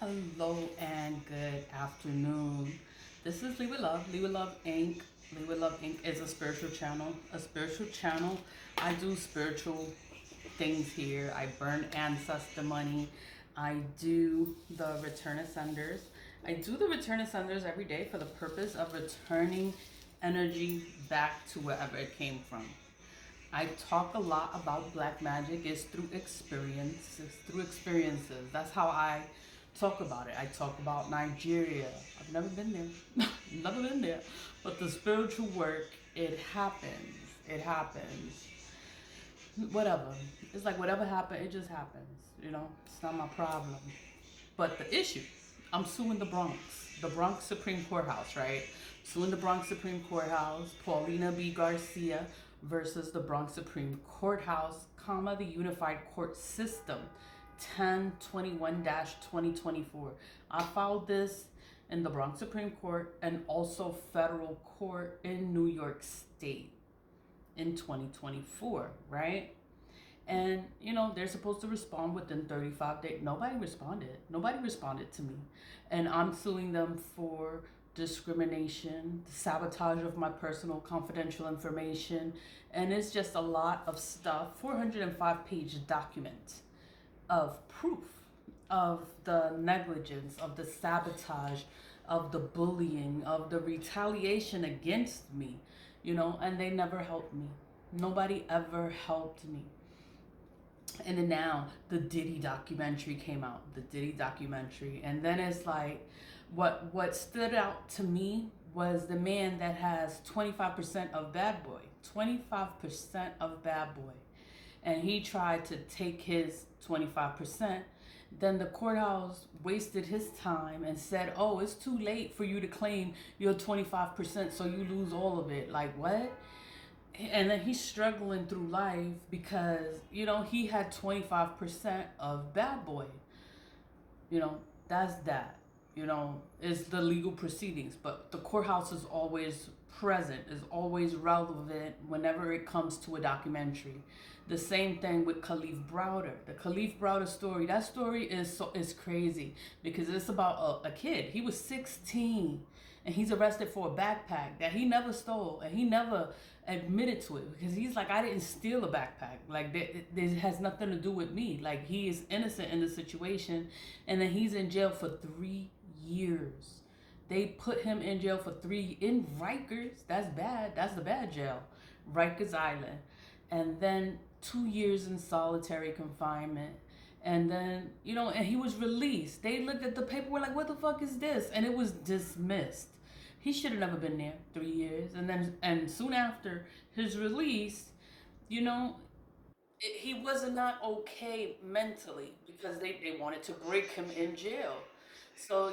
Hello and good afternoon. This is Lee with Love, Lee with Love Inc. Lee with Love Inc. is a spiritual channel. A spiritual channel. I do spiritual things here. I burn ancestor money. I do the return of senders. I do the return of senders every day for the purpose of returning energy back to wherever it came from. I talk a lot about black magic is through experiences, That's how I talk about it. I talk about Nigeria. I've never been there. Never been there. But the spiritual work, it happens. It happens. Whatever. It's like whatever happened, it just happens. It's not my problem. But the issue, I'm suing the Bronx. The Bronx Supreme Courthouse, right? Suing the Bronx Supreme Courthouse, Paulina B Garcia versus the Bronx Supreme Courthouse, the Unified Court System, 1021-2024. I filed this in the Bronx Supreme Court and also federal court in New York State in 2024, right? And they're supposed to respond within 35 days. Nobody responded to me. And I'm suing them for discrimination, sabotage of my personal confidential information, and it's just a lot of stuff. 405-page document of proof of the negligence, of the sabotage, of the bullying, of the retaliation against me, and they never helped me. Nobody ever helped me. And then now the Diddy documentary came out, and then it's like, what stood out to me was the man that has 25% of Bad Boy, 25% of Bad Boy, and he tried to take his 25%. Then the courthouse wasted his time and said, "Oh, it's too late for you to claim your 25%, so you lose all of it." Like, what? And then he's struggling through life because he had 25% of Bad Boy. That's that. It's the legal proceedings, but the courthouse is always present, is always relevant whenever it comes to a documentary. The same thing with Khalif Browder. The Khalif Browder story, that story is crazy because it's about a kid. He was 16 and he's arrested for a backpack that he never stole, and he never admitted to it because he's like, "I didn't steal a backpack. Like, this has nothing to do with me." Like, he is innocent in the situation, and then he's in jail for 3 years. They put him in jail for in Rikers. That's bad. That's the bad jail, Rikers Island, and then 2 years in solitary confinement. And then and he was released. They looked at the paperwork like, "What the fuck is this?" And it was dismissed. He should have never been there 3 years. And soon after his release, he was not okay mentally because they wanted to break him in jail. So,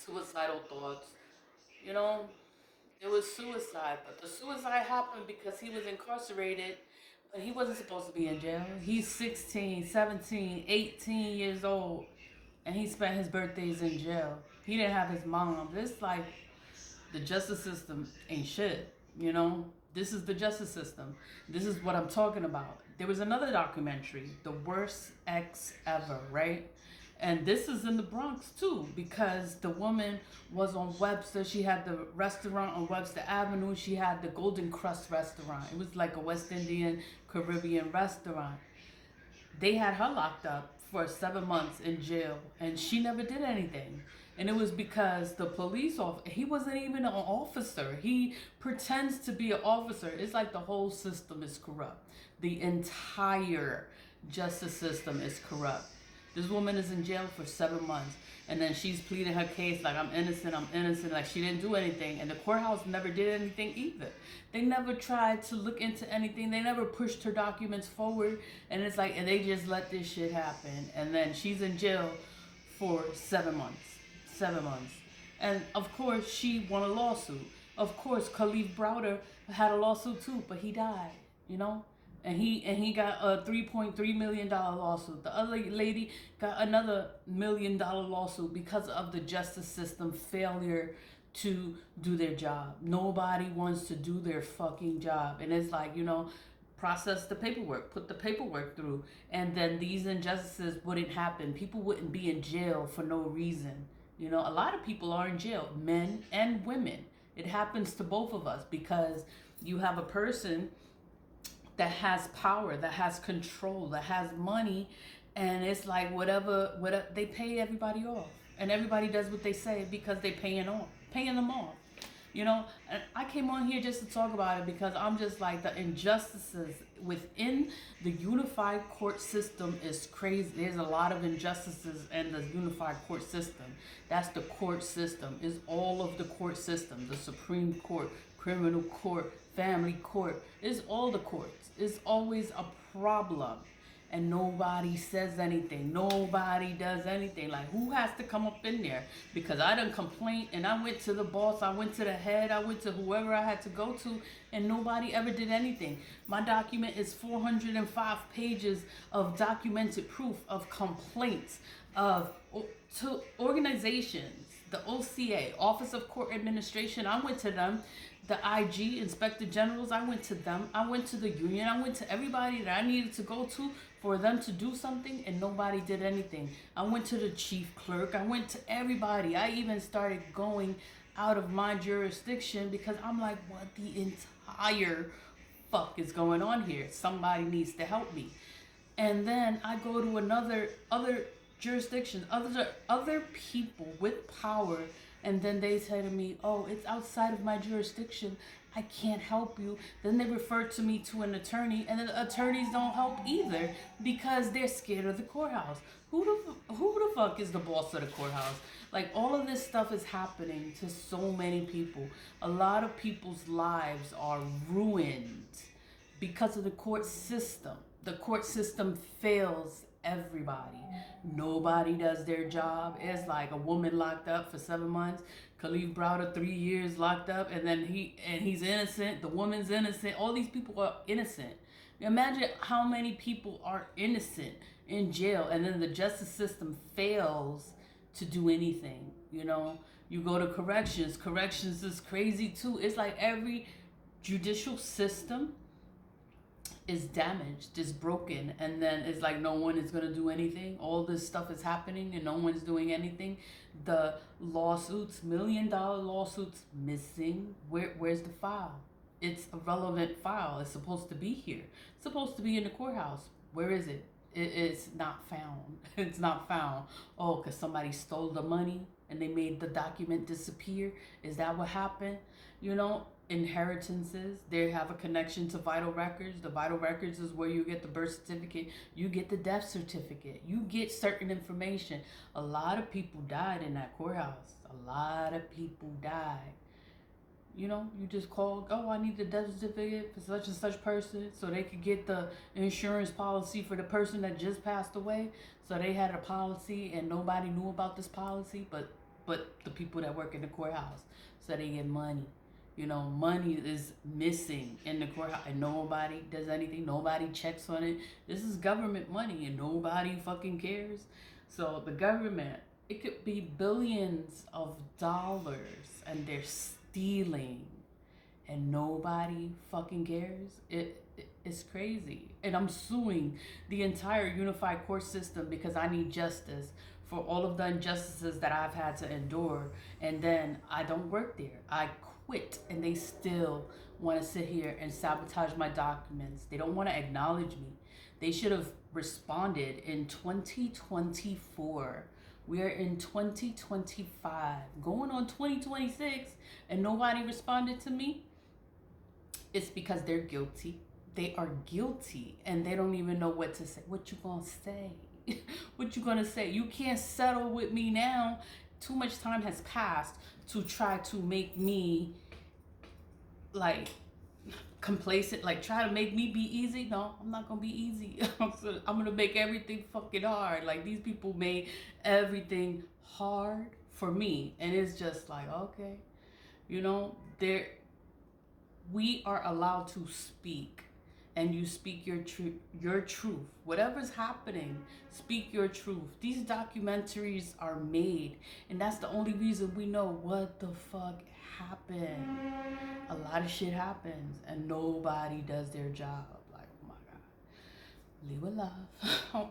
suicidal thoughts, you know, it was suicide. But the suicide happened because he was incarcerated, but he wasn't supposed to be in jail. He's 16, 17, 18 years old, and he spent his birthdays in jail. He didn't have his mom. It's like the justice system ain't shit. This is the justice system. This is what I'm talking about. There was another documentary, The Worst Ex Ever, right? And this is in the Bronx too, because the woman was on Webster. She had the restaurant on Webster Avenue. She had the Golden Crust restaurant. It was like a West Indian Caribbean restaurant. They had her locked up for 7 months in jail, and she never did anything. And it was because the police officer, he wasn't even an officer. He pretends to be an officer. It's like the whole system is corrupt. The entire justice system is corrupt. This woman is in jail for 7 months, and then she's pleading her case like, I'm innocent, like she didn't do anything. And the courthouse never did anything either. They never tried to look into anything. They never pushed her documents forward. And it's like, and they just let this shit happen. And then she's in jail for 7 months. 7 months. And of course, she won a lawsuit. Of course, Khalif Browder had a lawsuit too, but he died. And he got a $3.3 million lawsuit. The other lady got another $1 million lawsuit because of the justice system failure to do their job. Nobody wants to do their fucking job. And it's like, process the paperwork, put the paperwork through, and then these injustices wouldn't happen. People wouldn't be in jail for no reason. You know, a lot of people are in jail, men and women. It happens to both of us because you have a person that has power, that has control, that has money, and it's like whatever they pay everybody off, and everybody does what they say because they paying them off. You know, and I came on here just to talk about it because I'm just like the injustices within the unified court system is crazy. There's a lot of injustices in the unified court system. That's the court system. Is all of the court system, the Supreme Court, criminal court, family court. It's all the courts. It's always a problem. And nobody says anything. Nobody does anything. Like, who has to come up in there? Because I done complained and I went to the boss, I went to the head, I went to whoever I had to go to, and nobody ever did anything. My document is 405 pages of documented proof of complaints of to organizations, the OCA, Office of Court Administration. I went to them. The IG, Inspector Generals, I went to them. I went to the union. I went to everybody that I needed to go to for them to do something, and nobody did anything. I went to the chief clerk. I went to everybody. I even started going out of my jurisdiction because I'm like, what the entire fuck is going on here? Somebody needs to help me. And then I go to other jurisdictions, other people with power, and then they say to me, oh, it's outside of my jurisdiction, I can't help you. Then they refer to me to an attorney, and the attorneys don't help either because they're scared of the courthouse. Who the fuck is the boss of the courthouse? Like, all of this stuff is happening to so many people. A lot of people's lives are ruined because of the court system. The court system fails everybody. Nobody does their job. It's like a woman locked up for 7 months. Khalif Browder 3 years locked up, and then he's innocent. The woman's innocent. All these people are innocent. Imagine how many people are innocent in jail, and then the justice system fails to do anything. You know, you go to corrections. Corrections is crazy too. It's like every judicial system is damaged, is broken, and then it's like no one is going to do anything. All this stuff is happening and no one's doing anything. The lawsuits, $1 million lawsuits, missing. Where's the file? It's a relevant file. It's supposed to be here. It's supposed to be in the courthouse. Where is it? It's not found. It's not found. Oh, because somebody stole the money and they made the document disappear. Is that what happened? You know, inheritances, they have a connection to vital records. The vital records is where you get the birth certificate, you get the death certificate, you get certain information. A lot of people died in that courthouse. A lot of people died. You know, you just called, oh, I need the death certificate for such and such person, so they could get the insurance policy for the person that just passed away. So they had a policy and nobody knew about this policy, but the people that work in the courthouse, so they get money. You know, money is missing in the courthouse and nobody does anything. Nobody checks on it. This is government money and nobody fucking cares. So the government, it could be billions of dollars and they're stealing and nobody fucking cares. It's crazy. And I'm suing the entire unified court system because I need justice for all of the injustices that I've had to endure. And then I don't work there. I quit, and they still want to sit here and sabotage my documents. They don't want to acknowledge me. They should have responded in 2024. We are in 2025, going on 2026, and nobody responded to me. It's because they're guilty. They are guilty, and they don't even know what to say. What you gonna say? What you gonna say? You can't settle with me now. Too much time has passed to try to make me like complacent, like try to make me be easy. No, I'm not gonna be easy. I'm gonna make everything fucking hard. Like, these people made everything hard for me, and it's just like, okay, you know, we are allowed to speak, and you speak your truth. Whatever's happening, speak your truth. These documentaries are made, and that's the only reason we know what the fuck happened. A lot of shit happens, and nobody does their job. Like, Leave with love.